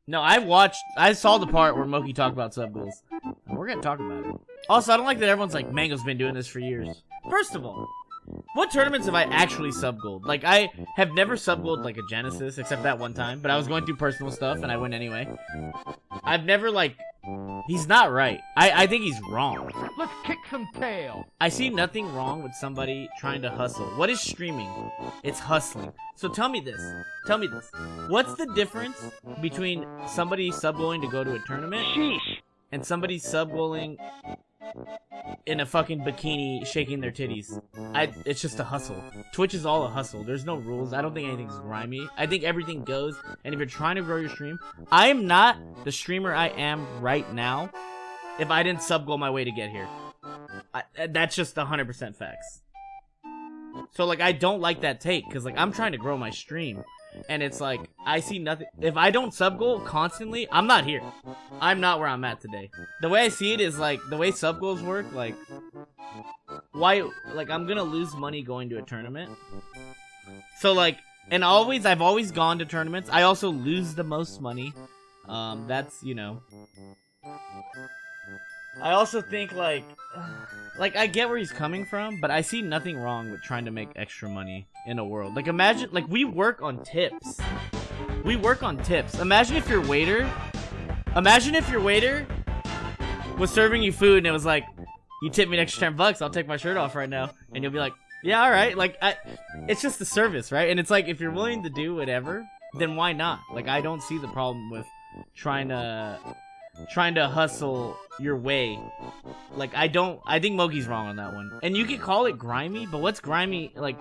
No, I saw the part where Moki talked about sub goals. And we're gonna talk about it. Also, I don't like that everyone's like, Mango's been doing this for years. First of all, what tournaments have I actually sub-goaled? Like, I have never sub-goaled, like, a Genesis, except that one time. But I was going through personal stuff, and I went anyway. I've never, like... He's not right. I think he's wrong. Let's kick some tail. I see nothing wrong with somebody trying to hustle. What is streaming? It's hustling. So tell me this. Tell me this. What's the difference between somebody sub-goaling to go to a tournament... Sheesh. and somebody sub-goaling in a fucking bikini shaking their titties? It's just a hustle. Twitch is all a hustle. There's no rules. I don't think anything's grimy. I think everything goes, and if you're trying to grow your stream, I am not the streamer I am right now if I didn't sub-goal my way to get here. That's just 100% facts. So, like, I don't like that take, because, like, I'm trying to grow my stream. And it's like, I see nothing. If I don't sub-goal constantly, I'm not here. I'm not where I'm at today. The way I see it is, like, the way sub-goals work, like, why, like, I'm gonna lose money going to a tournament. So, like, and I've always gone to tournaments. I also lose the most money. That's, you know. I also think, like, I get where he's coming from, but I see nothing wrong with trying to make extra money in a world. Like, imagine, like, we work on tips. We work on tips. Imagine if your waiter was serving you food and it was like, you tip me an extra $10, I'll take my shirt off right now. And you'll be like, yeah, alright. Like, it's just the service, right? And it's like, if you're willing to do whatever, then why not? Like, I don't see the problem with trying to hustle your way. Like, I think Moki's wrong on that one. And you can call it grimy, but what's grimy? Like,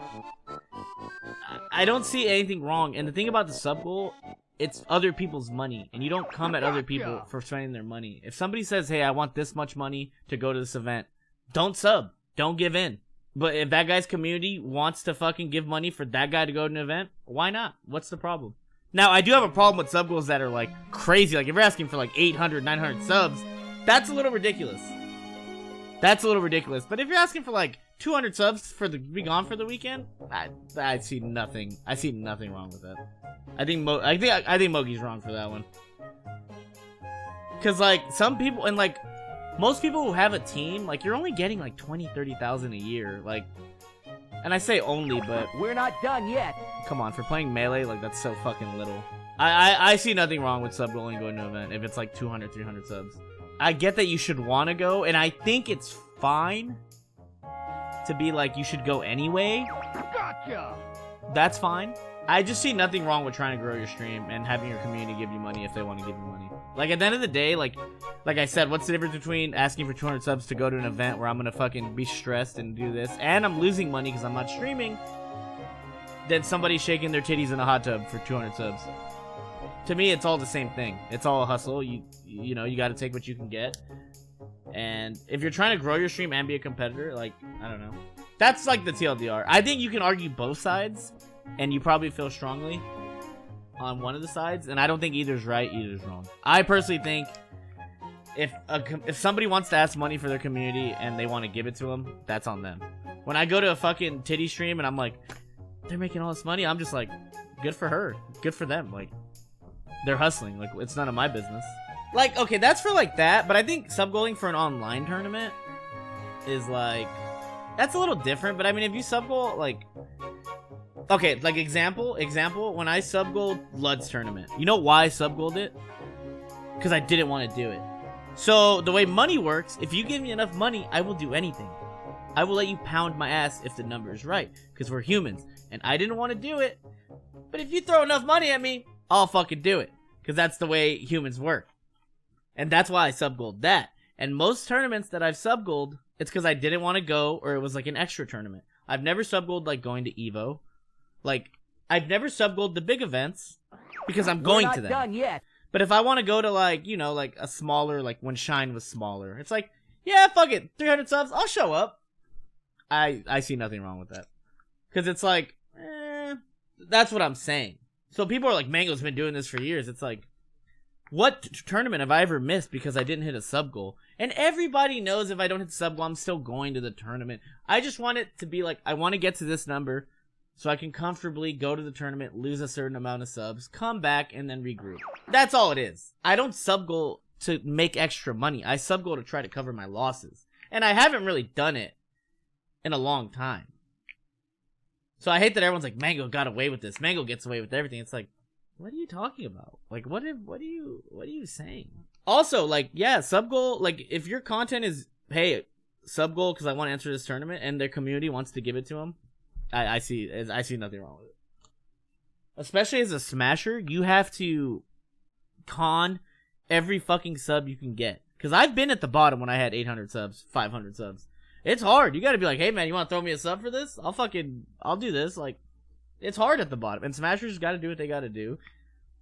I don't see anything wrong. And the thing about the sub goal, it's other people's money, and you don't come at other people for spending their money. If somebody says, hey, I want this much money to go to this event, don't sub. Don't give in. But if that guy's community wants to fucking give money for that guy to go to an event, why not? What's the problem? Now, I do have a problem with sub goals that are, like, crazy. Like, if you're asking for, like, 800, 900 subs, that's a little ridiculous. That's a little ridiculous. But if you're asking for, like, 200 subs for the be gone for the weekend, I see nothing. I see nothing wrong with that. I think Mogi's wrong for that one. Cause, like, some people, and, like, most people who have a team, like, you're only getting, like, 20, 30,000 a year. Like, and I say only, but we're not done yet. Come on, for playing Melee, like, that's so fucking little. I see nothing wrong with sub-goaling going to an event if it's like 200, 300 subs. I get that you should want to go, and I think it's fine to be like, you should go anyway. Gotcha! That's fine. I just see nothing wrong with trying to grow your stream and having your community give you money if they want to give you money. Like, at the end of the day, like I said, what's the difference between asking for 200 subs to go to an event where I'm gonna fucking be stressed and do this, and I'm losing money because I'm not streaming, than somebody shaking their titties in a hot tub for 200 subs? To me, it's all the same thing. It's all a hustle. You know, you gotta take what you can get. And if you're trying to grow your stream and be a competitor, like, I don't know. That's like the TLDR. I think you can argue both sides, and you probably feel strongly on one of the sides, and I don't think either's right, either's wrong. I personally think if somebody wants to ask money for their community and they want to give it to them, that's on them. When I go to a fucking titty stream and I'm like, they're making all this money, I'm just like, good for her, good for them. Like, they're hustling. Like, it's none of my business. Like, okay, that's for like that, but I think sub-goaling for an online tournament is like, that's a little different. But I mean, if you sub-goal, like, okay, like example, when I sub-goaled Lud's tournament, you know why I sub-goaled it? Because I didn't want to do it. So the way money works, if you give me enough money, I will do anything. I will let you pound my ass if the number is right, because we're humans, and I didn't want to do it. But if you throw enough money at me, I'll fucking do it, because that's the way humans work. And that's why I sub-goaled that. And most tournaments that I've sub-goaled, it's because I didn't want to go, or it was like an extra tournament. I've never sub-goaled like going to EVO. Like, I've never sub-goaled the big events because I'm going to them. We're not done yet. But if I want to go to, like, you know, like a smaller, like when Shine was smaller, it's like, yeah, fuck it, 300 subs, I'll show up. I see nothing wrong with that. Because it's like, that's what I'm saying. So people are like, Mango's been doing this for years. It's like, what tournament have I ever missed because I didn't hit a sub goal? And everybody knows if I don't hit the sub goal, I'm still going to the tournament. I just want it to be like, I want to get to this number so I can comfortably go to the tournament, lose a certain amount of subs, come back, and then regroup. That's all it is. I don't sub goal to make extra money. I sub goal to try to cover my losses. And I haven't really done it in a long time. So I hate that everyone's like, Mango got away with this. Mango gets away with everything. It's like, what are you talking about? Like, what are you saying? Also, like, yeah, sub goal, like, if your content is, hey, sub goal because I want to enter this tournament and their community wants to give it to them, I see nothing wrong with it. Especially as a smasher, you have to con every fucking sub you can get. Because I've been at the bottom when I had 800 subs, 500 subs. It's hard. You gotta be like, hey man, you want to throw me a sub for this? I'll do this. Like, it's hard at the bottom. And smashers gotta do what they gotta do.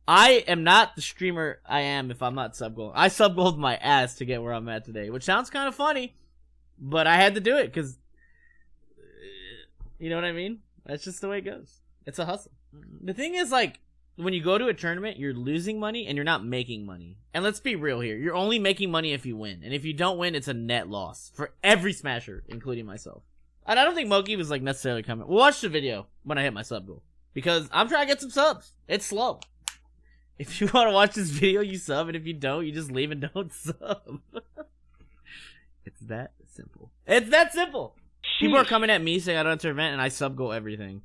I am not the streamer I am if I'm not sub gold. I sub gold my ass to get where I'm at today, which sounds kind of funny, but I had to do it because, you know what I mean? That's just the way it goes. It's a hustle. The thing is, like, when you go to a tournament, you're losing money and you're not making money. And let's be real here. You're only making money if you win. And if you don't win, it's a net loss for every smasher, including myself. And I don't think Moki was, like, necessarily coming. We'll watch the video when I hit my sub goal. Because I'm trying to get some subs. It's slow. If you want to watch this video, you sub. And if you don't, you just leave and don't sub. It's that simple. It's that simple. People are coming at me saying I don't enter event and I sub goal everything.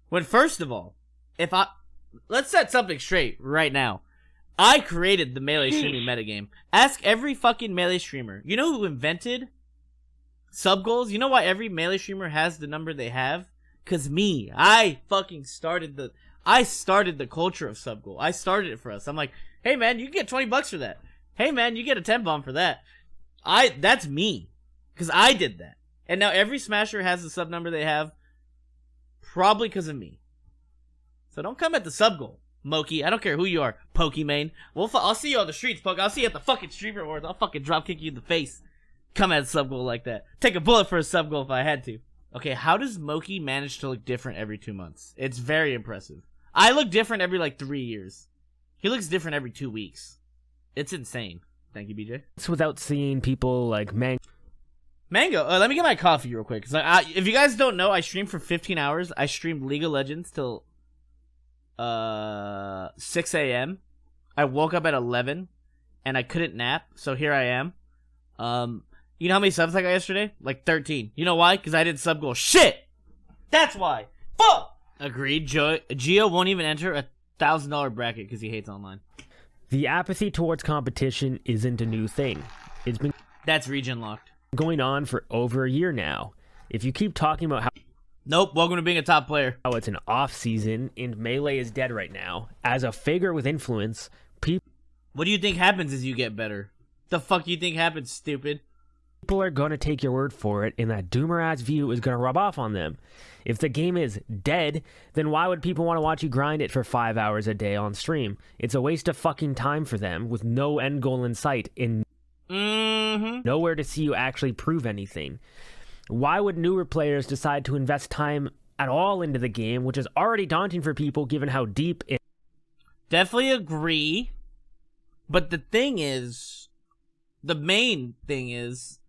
When, first of all, let's set something straight right now. I created the Melee streaming metagame. Ask every fucking Melee streamer. You know who invented sub goals? You know why every Melee streamer has the number they have? Cause me. I fucking started the culture of sub goal. I started it for us. I'm like, hey man, you can get $20 for that. Hey man, you get a 10 bomb for that. That's me. Cause I did that. And now every smasher has the sub number they have. Probably because of me. So don't come at the sub goal, Moki. I don't care who you are, Pokimane. I'll see you on the streets, Poke. I'll see you at the fucking Streamer Awards. I'll fucking drop kick you in the face. Come at a sub goal like that. Take a bullet for a sub goal if I had to. Okay, how does Moki manage to look different every 2 months? It's very impressive. I look different every, 3 years. He looks different every 2 weeks. It's insane. Thank you, BJ. It's without seeing people like Mango, let me get my coffee real quick. Cause if you guys don't know, I streamed for 15 hours. I streamed League of Legends till 6 a.m. I woke up at 11, and I couldn't nap, so here I am. You know how many subs I got yesterday? 13. You know why? Because I didn't sub goal. Shit! That's why! Fuck! Agreed. Gio won't even enter a $1,000 bracket because he hates online. The apathy towards competition isn't a new thing. It's been That's region locked. Going on for over a year now. If you keep talking about how Nope, welcome to being a top player. It's an off season and Melee is dead right now, as a figure with influence, What do you think happens as you get better? The fuck you think happens, stupid? People are gonna take your word for it, and that doomer-ass view is gonna rub off on them. If the game is dead, then why would people want to watch you grind it for 5 hours a day on stream? It's a waste of fucking time for them, with no end goal in sight, and nowhere to see you actually prove anything. Why would newer players decide to invest time at all into the game, which is already daunting for people given how deep it... Definitely agree. But the thing is, the main thing is,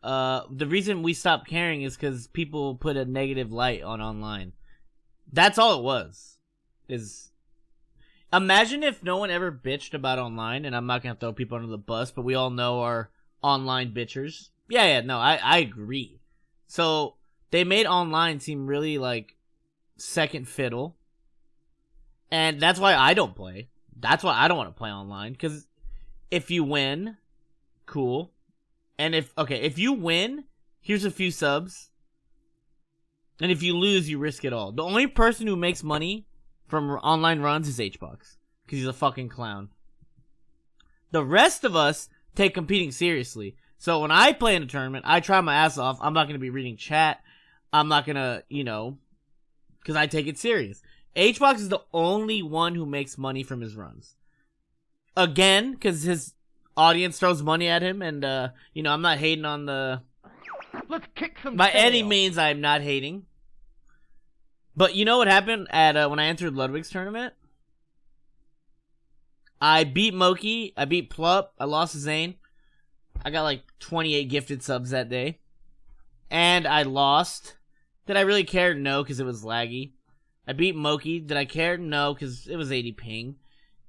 the reason we stopped caring is because people put a negative light on online. That's all it was. Imagine if no one ever bitched about online, and I'm not going to throw people under the bus, but we all know our online bitchers. Yeah, no, I agree. So, they made online seem really, second fiddle. And that's why I don't play. That's why I don't want to play online, because if you win, cool. And if you win, here's a few subs. And if you lose, you risk it all. The only person who makes money from online runs is HBox, because he's a fucking clown. The rest of us take competing seriously. So when I play in a tournament, I try my ass off. I'm not going to be reading chat. I'm not going to, because I take it serious. HBox is the only one who makes money from his runs. Again, because his audience throws money at him, and, I'm not hating on the... Let's kick some By tail. any means, I'm not hating. But you know what happened at when I entered Ludwig's tournament? I beat Moki, I beat Plup, I lost to Zane. I got 28 gifted subs that day. And I lost Did I really care? No, because it was laggy. I beat Moki. Did I care? No, because it was 80 ping.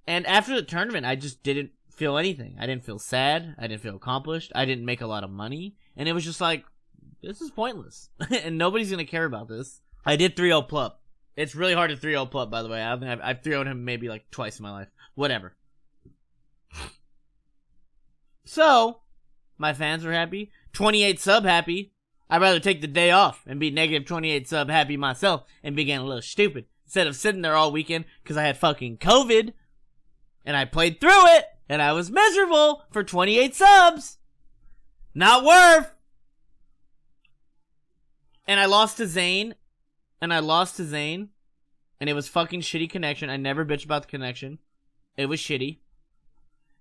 And after the tournament, I just didn't feel anything. I didn't feel sad. I didn't feel accomplished. I didn't make a lot of money. And it was just like, this is pointless. And nobody's going to care about this. I did 3-0 Plup. It's really hard to 3-0 Plup, by the way. I've 3-0'd him maybe like twice in my life. Whatever. So, my fans were happy. 28 sub happy. I'd rather take the day off and be negative 28 sub happy myself and be getting a little stupid. Instead of sitting there all weekend because I had fucking COVID. And I played through it. And I was miserable for 28 subs. Not worth. And I lost to Zane. And it was fucking shitty connection. I never bitch about the connection. It was shitty.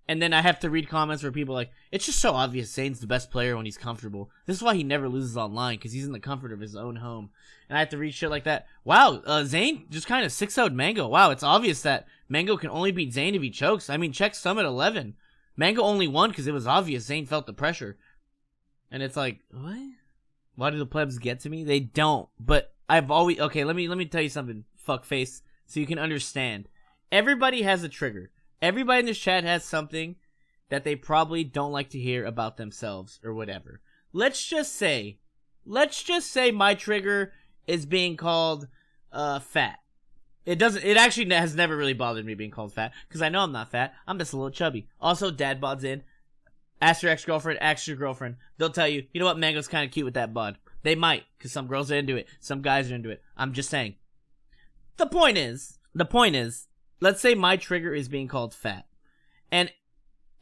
And then I have to read comments where people are like, it's just so obvious Zane's the best player when he's comfortable. This is why he never loses online, because he's in the comfort of his own home. And I have to read shit like that. Wow, Zane just kind of 6-0'd Mango. Wow, it's obvious that Mango can only beat Zane if he chokes. I mean, check Summit 11. Mango only won because it was obvious Zane felt the pressure. And it's like, what? Why do the plebs get to me? They don't. But I've always... Okay, let me tell you something, fuckface, so you can understand. Everybody has a trigger. Everybody in this chat has something that they probably don't like to hear about themselves or whatever. Let's just say my trigger is being called fat. It actually has never really bothered me being called fat because I know I'm not fat. I'm just a little chubby. Also, dad bod's in. Ask your ex-girlfriend, ask your girlfriend. They'll tell you, you know what, Mango's kind of cute with that bod. They might, because some girls are into it. Some guys are into it. I'm just saying. The point is, let's say my trigger is being called fat. And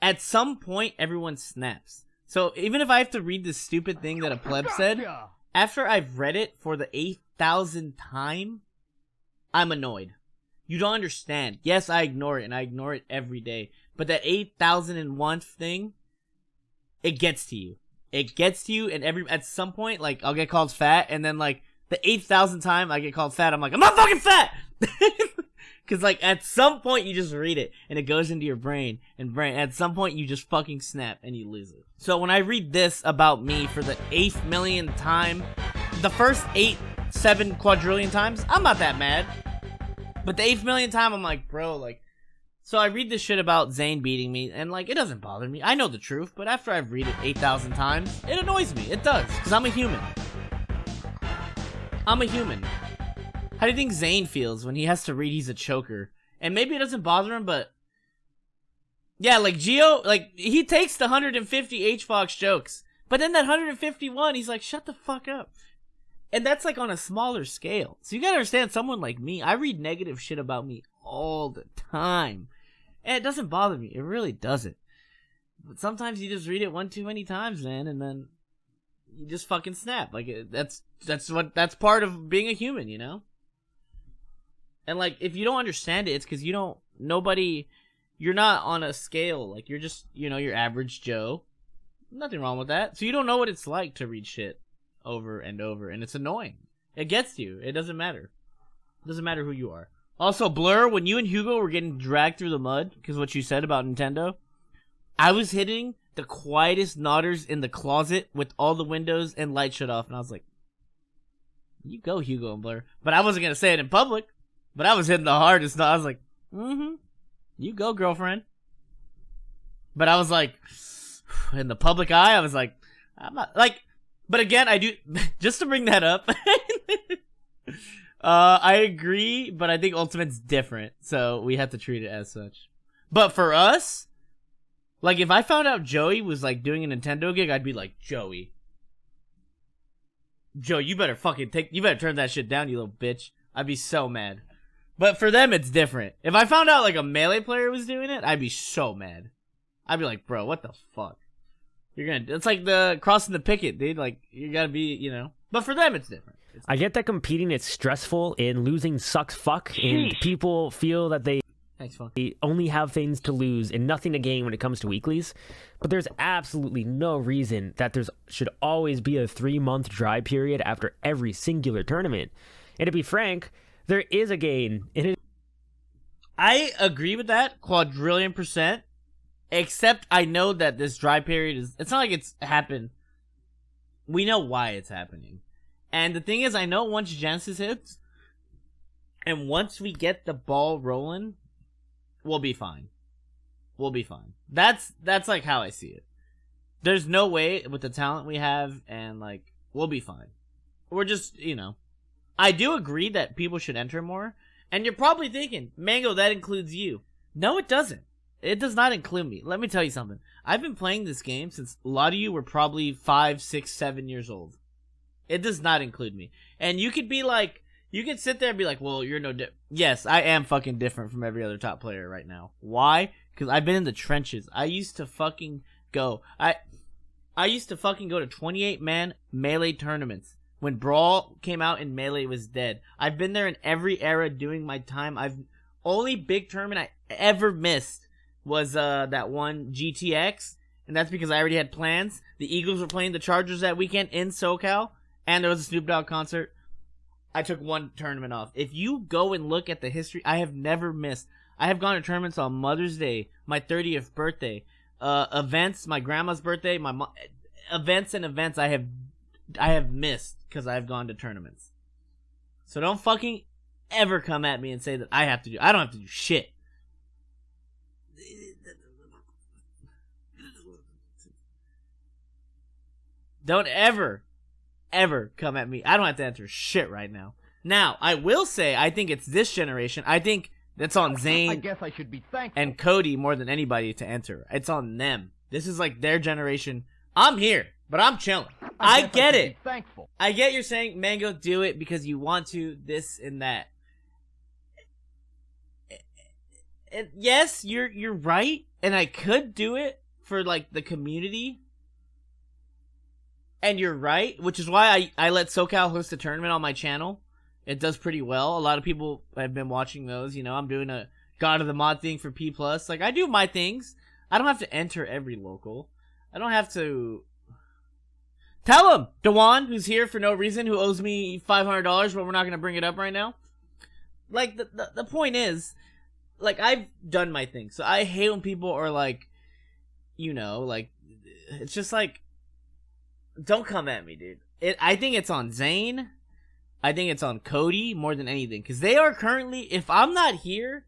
at some point, everyone snaps. So even if I have to read this stupid thing that a pleb said, after I've read it for the 8,000th time, I'm annoyed. You don't understand. Yes, I ignore it, and I ignore it every day. But that 8,001th thing, it gets to you. It gets to you, and at some point, like, I'll get called fat, and then, like, the 8,000th time I get called fat, I'm like, I'm not fucking fat! Because, like, at some point you just read it, and it goes into your brain, and at some point you just fucking snap, and you lose it. So when I read this about me for the 8th millionth time, the first 7 quadrillion times, I'm not that mad. But the 8th millionth time, I'm like, bro, like... So I read this shit about Zane beating me, and, like, it doesn't bother me. I know the truth, but after I've read it 8,000 times, it annoys me. It does, because I'm a human. I'm a human. How do you think Zane feels when he has to read he's a choker? And maybe it doesn't bother him, but... Yeah, like, Gio, like, he takes the 150 HFox jokes. But then that 151, he's like, shut the fuck up. And that's, like, on a smaller scale. So you gotta understand, someone like me, I read negative shit about me all the time. And it doesn't bother me. It really doesn't. But sometimes you just read it one too many times, man, and then you just fucking snap. Like, that's part of being a human, you know? And, like, if you don't understand it, it's because you're not on a scale. Like, you're just, you know, your average Joe. Nothing wrong with that. So you don't know what it's like to read shit over and over, and it's annoying. It gets to you. It doesn't matter. It doesn't matter who you are. Also, Blur, when you and Hugo were getting dragged through the mud, because what you said about Nintendo, I was hitting the quietest nodders in the closet with all the windows and light shut off, and I was like, you go, Hugo and Blur. But I wasn't going to say it in public, but I was hitting the hardest. I was like, you go, girlfriend. But I was like, in the public eye, I was like, I'm not, like, but again, I do, just to bring that up, I agree, but I think Ultimate's different, so we have to treat it as such. But for us, like, if I found out Joey was, like, doing a Nintendo gig, I'd be like, Joey, you better you better turn that shit down, you little bitch. I'd be so mad. But for them, it's different. If I found out, like, a Melee player was doing it, I'd be so mad. I'd be like, bro, what the fuck? It's like the crossing the picket, dude. Like, you gotta be, you know. But for them, it's different. I get that competing is stressful and losing sucks fuck, and people feel that they only have things to lose and nothing to gain when it comes to weeklies. But there's absolutely no reason that should always be a 3-month dry period after every singular tournament. And to be frank, there is a gain in it. I agree with that, quadrillion %. Except I know that this dry period it's not like it's happened. We know why it's happening. And the thing is, I know once Genesis hits, and once we get the ball rolling, we'll be fine. We'll be fine. That's like how I see it. There's no way with the talent we have, and like, we'll be fine. We're just, I do agree that people should enter more, and you're probably thinking, Mango, that includes you. No, it doesn't. It does not include me. Let me tell you something. I've been playing this game since a lot of you were probably 5, 6, 7 years old. It does not include me. And you could be like, you could sit there and be like, well, you're no Yes, I am fucking different from every other top player right now. Why? Because I've been in the trenches. I used to fucking go. I used to fucking go to 28-man Melee tournaments. When Brawl came out and Melee was dead. I've been there in every era doing my time. Only big tournament I ever missed was that one GTX, and that's because I already had plans. The Eagles were playing the Chargers that weekend in SoCal, and there was a Snoop Dogg concert. I took one tournament off. If you go and look at the history, I have never missed. I have gone to tournaments on Mother's Day, my 30th birthday, events, my grandma's birthday, events I have missed because I've gone to tournaments. So don't fucking ever come at me and say that I don't have to do shit. Don't ever come at me. I don't have to answer shit right now. Now, I will say, I think it's this generation. I think that's on Zane I guess I should be thankful. and Cody more than anybody to enter. It's on them. This is like their generation. I'm here, but I'm chilling. I get it. Thankful. I get you're saying, Mango, do it because you want to, this and that. And yes, you're right, and I could do it for like the community. And you're right, which is why I let SoCal host a tournament on my channel. It does pretty well. A lot of people have been watching those. I'm doing a God of the Mod thing for P+. Like, I do my things. I don't have to enter every local. I don't have to... Tell him! Dewan, who's here for no reason, who owes me $500, but we're not going to bring it up right now. Like, the point is, like, I've done my thing. So I hate when people are like, like, it's just like, don't come at me, dude. I think it's on Zane. I think it's on Cody more than anything. Because they are currently, if I'm not here,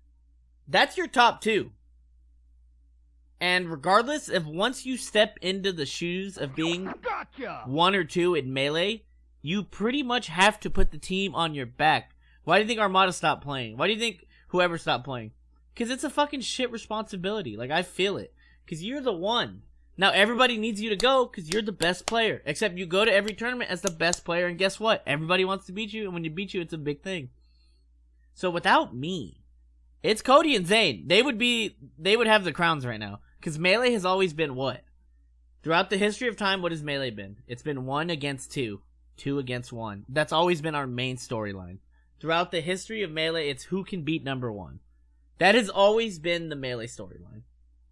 that's your top two. And regardless, if once you step into the shoes of being Gotcha. 1 or 2 in Melee, you pretty much have to put the team on your back. Why do you think Armada stopped playing? Why do you think whoever stopped playing? Because it's a fucking shit responsibility. Like, I feel it. Because you're the one. Now, everybody needs you to go because you're the best player. Except you go to every tournament as the best player, and guess what? Everybody wants to beat you, and when you beat you, it's a big thing. So without me, it's Cody and Zane. They would have the crowns right now. Because Melee has always been what? Throughout the history of time, what has Melee been? It's been 1 against 2. 2 against 1. That's always been our main storyline. Throughout the history of Melee, it's who can beat number 1. That has always been the Melee storyline.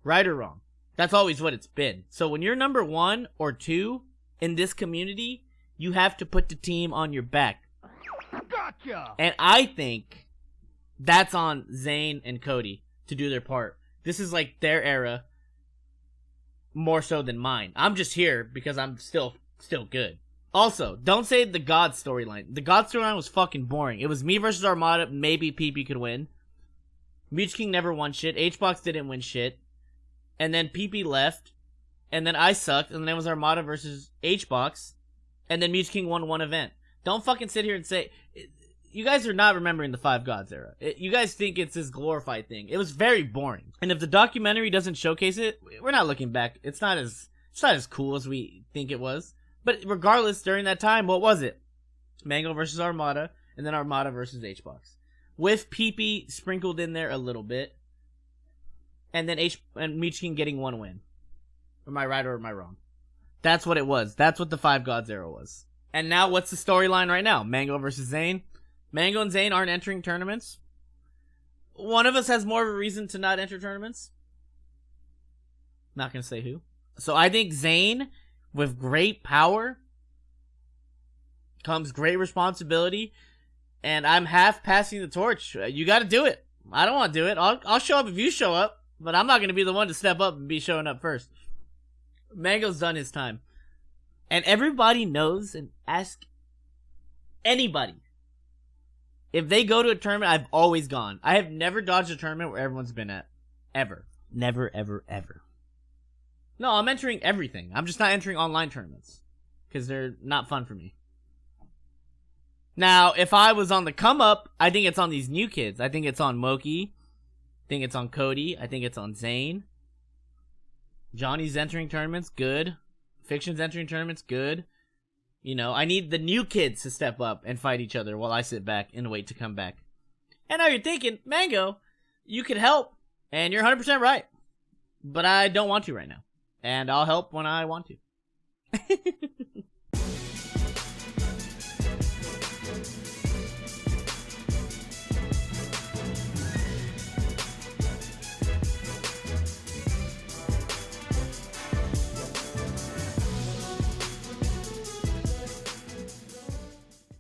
Right or wrong? That's always what it's been. So when you're number 1 or 2 in this community, you have to put the team on your back. Gotcha. And I think that's on Zane and Cody to do their part. This is like their era more so than mine. I'm just here because I'm still good. Also, don't say the God storyline. The God storyline was fucking boring. It was me versus Armada. Maybe PP could win. Meech King never won shit. HBox didn't win shit. And then PP left. And then I sucked. And then it was Armada versus HBox. And then Meech King won one event. Don't fucking sit here and say... You guys are not remembering the Five Gods era. You guys think it's this glorified thing. It was very boring. And if the documentary doesn't showcase it, we're not looking back. It's not as cool as we think it was. But regardless, during that time, what was it? Mango versus Armada, and then Armada versus HBox. With PP sprinkled in there a little bit. And then Meech King getting one win. Am I right or am I wrong? That's what it was. That's what the Five Gods era was. And now what's the storyline right now? Mango versus Zane. Mango and Zane aren't entering tournaments. One of us has more of a reason to not enter tournaments. Not gonna say who. So I think Zane, with great power, comes great responsibility. And I'm half passing the torch. You gotta do it. I don't want to do it. I'll show up if you show up. But I'm not gonna be the one to step up and be showing up first. Mango's done his time. And everybody knows and ask Anybody. If they go to a tournament, I've always gone. I have never dodged a tournament where everyone's been at. Ever. Never, ever, ever. No, I'm entering everything. I'm just not entering online tournaments. Because they're not fun for me. Now, if I was on the come up, I think it's on these new kids. I think it's on Moki. I think it's on Cody. I think it's on Zane. Johnny's entering tournaments. Good. Fiction's entering tournaments. Good. You know, I need the new kids to step up and fight each other while I sit back and wait to come back. And now you're thinking, Mango, you could help. And you're 100% right. But I don't want to right now. And I'll help when I want to.